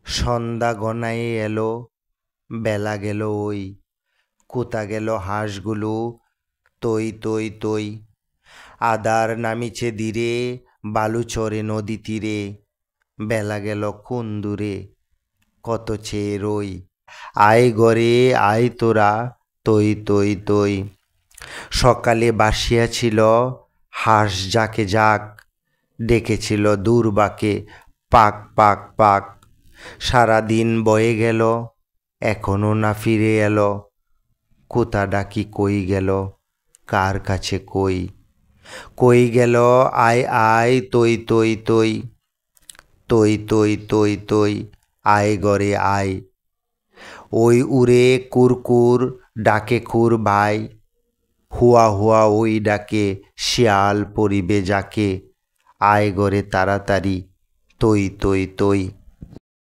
সন্ধ্যা গনায়ে এলো, বেলা গেল ওই, কোথা গেল হাঁসগুলো, তৈ তৈ তৈ। আদার নামিছে ধীরে, বালু চরে নদী তীরে, বেলা গেল কোন দূরে, কত চেয়ে রই। আয় গরে আয় তোরা, তৈ তৈ তৈ। সকালে বাসিয়াছিল হাঁস যাকে যাক, ডেকেছিল দূরবাকে পাক পাক পাক। সারাদিন বয়ে গেল, এখনো না ফিরে এলো, কোথা ডাকি কই গেল, কার কাছে কই। কই গেল আয় আয় তৈ তৈ তৈ, তৈ তৈ তৈ তৈ, আয় গরে আয়। ওই উড়ে কুরকুর ডাকে খুর ভাই, হুয়া হুয়া ওই ডাকে শিয়াল পরিবে যাকে, আয় গরে তাড়াতাড়ি, তৈ তৈ তৈ।